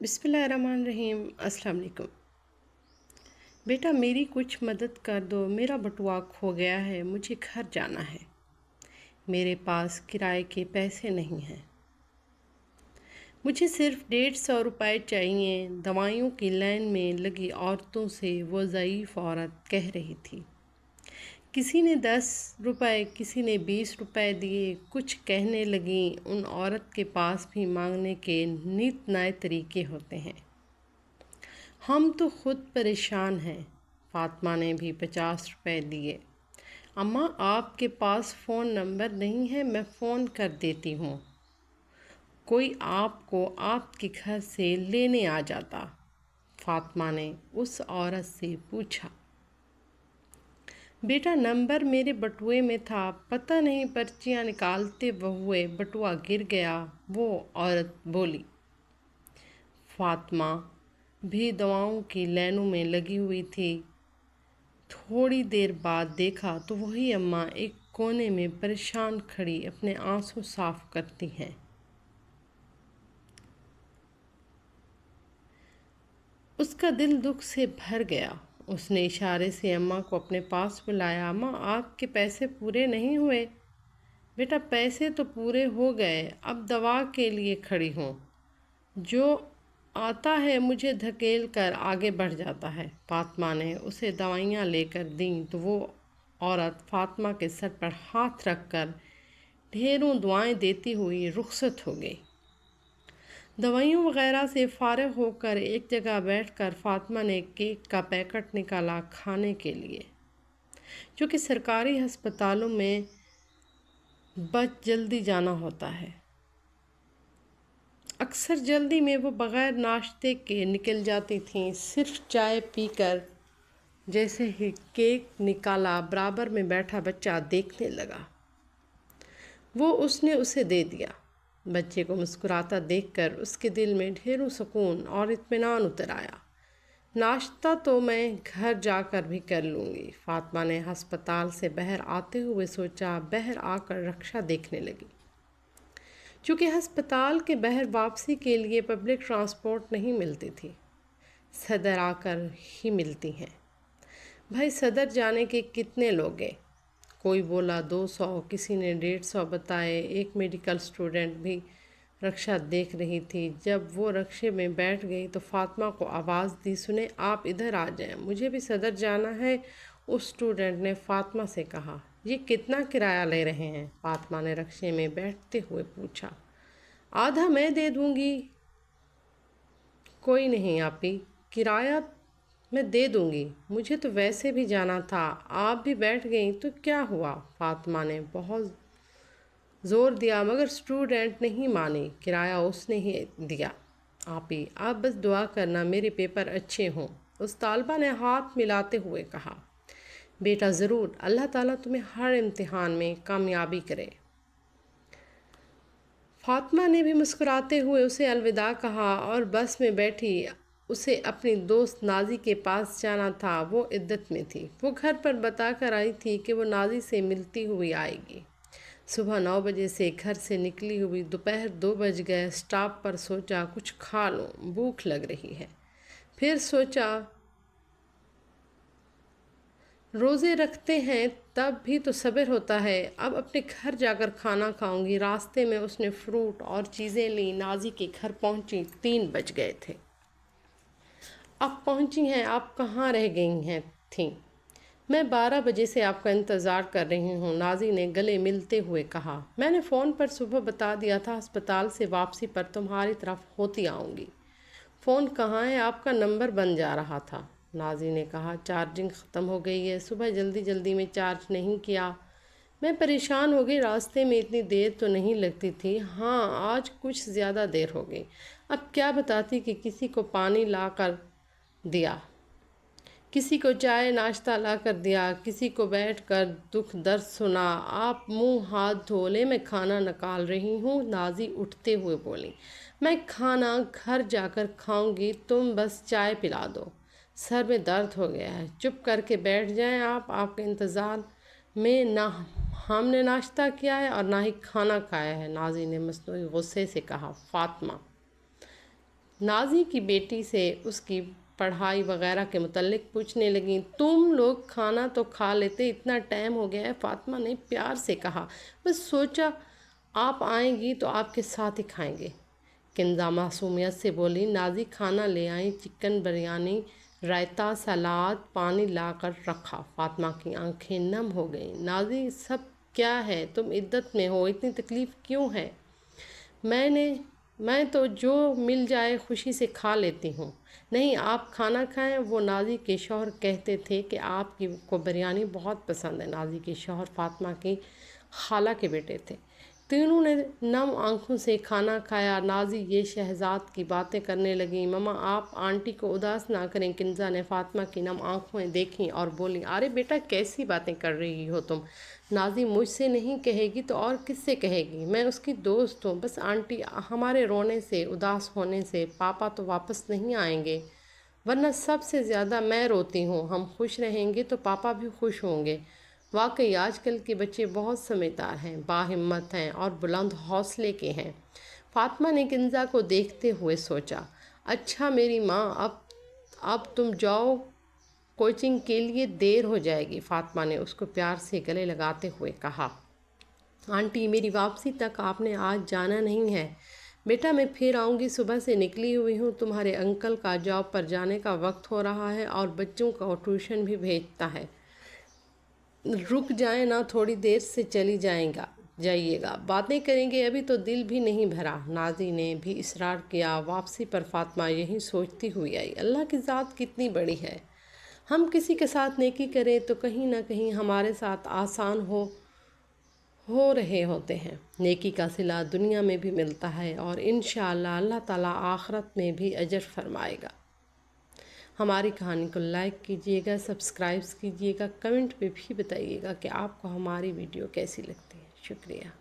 بسم اللہ الرحمن الرحیم۔ السلام علیکم بیٹا، میری کچھ مدد کر دو، میرا بٹوا کھو گیا ہے، مجھے گھر جانا ہے، میرے پاس کرائے کے پیسے نہیں ہیں، مجھے صرف 150 روپے چاہیے۔ دوائیوں کی لائن میں لگی عورتوں سے وہ ضعیف عورت کہہ رہی تھی۔ کسی نے 10 روپے، کسی نے 20 روپے دیے۔ کچھ کہنے لگیں ان عورت کے پاس بھی مانگنے کے نت نئے طریقے ہوتے ہیں، ہم تو خود پریشان ہیں۔ فاطمہ نے بھی 50 روپے دیے۔ اماں، آپ کے پاس فون نمبر نہیں ہے؟ میں فون کر دیتی ہوں، کوئی آپ کو آپ کے گھر سے لینے آ جاتا، فاطمہ نے اس عورت سے پوچھا۔ بیٹا، نمبر میرے بٹوے میں تھا، پتہ نہیں پرچیاں نکالتے ہوئے بٹوا گر گیا، وہ عورت بولی۔ فاطمہ بھی دواؤں کی لائنوں میں لگی ہوئی تھی۔ تھوڑی دیر بعد دیکھا تو وہی اماں ایک کونے میں پریشان کھڑی اپنے آنسو صاف کرتی ہیں۔ اس کا دل دکھ سے بھر گیا۔ اس نے اشارے سے اماں کو اپنے پاس بلایا۔ اماں، آپ کے پیسے پورے نہیں ہوئے؟ بیٹا، پیسے تو پورے ہو گئے، اب دوا کے لیے کھڑی ہوں، جو آتا ہے مجھے دھکیل کر آگے بڑھ جاتا ہے۔ فاطمہ نے اسے دوائیاں لے کر دیں تو وہ عورت فاطمہ کے سر پر ہاتھ رکھ کر ڈھیروں دعائیں دیتی ہوئی رخصت ہو گئی۔ دوائیوں وغیرہ سے فارغ ہو کر ایک جگہ بیٹھ کر فاطمہ نے کیک کا پیکٹ نکالا کھانے کے لیے، چونکہ سرکاری ہسپتالوں میں بچ جلدی جانا ہوتا ہے۔ اکثر جلدی میں وہ بغیر ناشتے کے نکل جاتی تھیں۔ صرف چائے پی کر جیسے ہی کیک نکالا، برابر میں بیٹھا بچہ دیکھنے لگا، وہ اس نے اسے دے دیا۔ بچے کو مسکراتا دیکھ کر اس کے دل میں ڈھیروں سکون اور اطمینان اتر آیا۔ ناشتہ تو میں گھر جا کر بھی کر لوں گی، فاطمہ نے ہسپتال سے باہر آتے ہوئے سوچا۔ باہر آ کر رکشا دیکھنے لگی، چونکہ ہسپتال کے باہر واپسی کے لیے پبلک ٹرانسپورٹ نہیں ملتی تھی، صدر آ کر ہی ملتی ہیں۔ بھائی، صدر جانے کے کتنے لوگ ہیں؟ کوئی بولا 200، کسی نے 150 بتائے۔ ایک میڈیکل اسٹوڈنٹ بھی رکشا دیکھ رہی تھی۔ جب وہ رکشے میں بیٹھ گئی تو فاطمہ کو آواز دی، سنیں، آپ ادھر آ جائیں، مجھے بھی صدر جانا ہے۔ اس اسٹوڈنٹ نے فاطمہ سے کہا۔ یہ کتنا کرایہ لے رہے ہیں؟ فاطمہ نے رکشے میں بیٹھتے ہوئے پوچھا۔ آدھا میں دے دوں گی۔ کوئی نہیں آپی، کرایہ میں دے دوں گی، مجھے تو ویسے بھی جانا تھا، آپ بھی بیٹھ گئیں تو کیا ہوا؟ فاطمہ نے بہت زور دیا مگر اسٹوڈنٹ نہیں مانی۔ کرایہ اس نے ہی دیا۔ آپی، آپ بس دعا کرنا میرے پیپر اچھے ہوں، اس طالبہ نے ہاتھ ملاتے ہوئے کہا۔ بیٹا ضرور، اللہ تعالیٰ تمہیں ہر امتحان میں کامیابی کرے۔ فاطمہ نے بھی مسکراتے ہوئے اسے الوداع کہا اور بس میں بیٹھی۔ اسے اپنی دوست نازی کے پاس جانا تھا، وہ عدت میں تھی۔ وہ گھر پر بتا کر آئی تھی کہ وہ نازی سے ملتی ہوئی آئے گی۔ صبح 9 بجے سے گھر سے نکلی ہوئی، دوپہر 2 بج گئے۔ اسٹاپ پر سوچا کچھ کھا لوں، بھوک لگ رہی ہے۔ پھر سوچا روزے رکھتے ہیں تب بھی تو صبر ہوتا ہے، اب اپنے گھر جا کر کھانا کھاؤں گی۔ راستے میں اس نے فروٹ اور چیزیں لیں۔ نازی کے گھر پہنچی، 3 بج گئے تھے۔ اب پہنچی ہیں، آپ کہاں رہ گئی تھیں؟ میں 12 بجے سے آپ کا انتظار کر رہی ہوں، نازی نے گلے ملتے ہوئے کہا۔ میں نے فون پر صبح بتا دیا تھا ہسپتال سے واپسی پر تمہاری طرف ہوتی آؤں گی۔ فون کہاں ہے؟ آپ کا نمبر بن جا رہا تھا، نازی نے کہا۔ چارجنگ ختم ہو گئی ہے، صبح جلدی جلدی میں چارج نہیں کیا، میں پریشان ہو گئی، راستے میں اتنی دیر تو نہیں لگتی تھی، ہاں آج کچھ زیادہ دیر ہو گئی۔ اب کیا بتاتی کہ کسی کو پانی لا کر دیا، کسی کو چائے ناشتہ لا کر دیا، کسی کو بیٹھ کر دکھ درد سنا۔ آپ منہ ہاتھ دھو لیں، میں کھانا نکال رہی ہوں، نازی اٹھتے ہوئے بولی۔ میں کھانا گھر جا کر کھاؤں گی، تم بس چائے پلا دو، سر میں درد ہو گیا ہے، چپ کر کے بیٹھ جائیں آپ کے انتظار میں نہ ہم نے ناشتہ کیا ہے اور نہ ہی کھانا کھایا ہے، نازی نے مصنوعی غصے سے کہا۔ فاطمہ نازی کی بیٹی سے اس کی پڑھائی وغیرہ کے متعلق پوچھنے لگیں۔ تم لوگ کھانا تو کھا لیتے، اتنا ٹائم ہو گیا ہے، فاطمہ نے پیار سے کہا۔ بس سوچا آپ آئیں گی تو آپ کے ساتھ ہی کھائیں گے۔ کنزا معصومیت سے بولی۔ نازی کھانا لے آئیں، چکن بریانی، رائتہ، سلاد، پانی لا کر رکھا۔ فاطمہ کی آنکھیں نم ہو گئیں۔ نازی سب کیا ہے؟ تم عدت میں ہو، اتنی تکلیف کیوں ہے؟ میں تو جو مل جائے خوشی سے کھا لیتی ہوں۔ نہیں، آپ کھانا کھائیں۔ وہ نازی کے شوہر کہتے تھے کہ آپ کو بریانی بہت پسند ہے۔ نازی کے شوہر فاطمہ کی خالہ کے بیٹے تھے۔ تینوں نے نم آنکھوں سے کھانا کھایا۔ نازی یہ شہزاد کی باتیں کرنے لگیں۔ ماما آپ آنٹی کو اداس نہ کریں۔ کنزا نے فاطمہ کی نم آنکھیں دیکھیں اور بولی، ارے بیٹا کیسی باتیں کر رہی ہو تم؟ نازی مجھ سے نہیں کہے گی تو اور کس سے کہے گی؟ میں اس کی دوست ہوں۔ بس آنٹی ہمارے رونے سے، اداس ہونے سے پاپا تو واپس نہیں آئیں گے، ورنہ سب سے زیادہ میں روتی ہوں۔ ہم خوش رہیں گے تو پاپا بھی خوش ہوں گے۔ واقعی آج کل کے بچے بہت سمجھدار ہیں، باہمت ہیں اور بلند حوصلے کے ہیں۔ فاطمہ نے کنزا کو دیکھتے ہوئے سوچا، اچھا میری ماں، اب تم جاؤ، کوچنگ کے لیے دیر ہو جائے گی۔ فاطمہ نے اس کو پیار سے گلے لگاتے ہوئے کہا۔ آنٹی میری واپسی تک آپ نے آج جانا نہیں ہے۔ بیٹا میں پھر آؤں گی، صبح سے نکلی ہوئی ہوں۔ تمہارے انکل کا جاب پر جانے کا وقت ہو رہا ہے اور بچوں کا ٹیوشن بھی بھیجتا ہے۔ رک جائیں نا، تھوڑی دیر سے چلی جائیے گا، باتیں کریں گے، ابھی تو دل بھی نہیں بھرا۔ نازی نے بھی اصرار کیا۔ واپسی پر فاطمہ یہی سوچتی ہوئی آئی، اللہ کی ذات کتنی بڑی ہے۔ ہم کسی کے ساتھ نیکی کریں تو کہیں نہ کہیں ہمارے ساتھ آسان ہو رہے ہوتے ہیں۔ نیکی کا صلہ دنیا میں بھی ملتا ہے اور انشاءاللہ اللہ تعالیٰ آخرت میں بھی اجر فرمائے گا۔ ہماری کہانی کو لائک کیجیے گا، سبسکرائب کیجیے گا، کمنٹ پہ بھی بتائیے گا کہ آپ کو ہماری ویڈیو کیسی لگتی ہے۔ شکریہ۔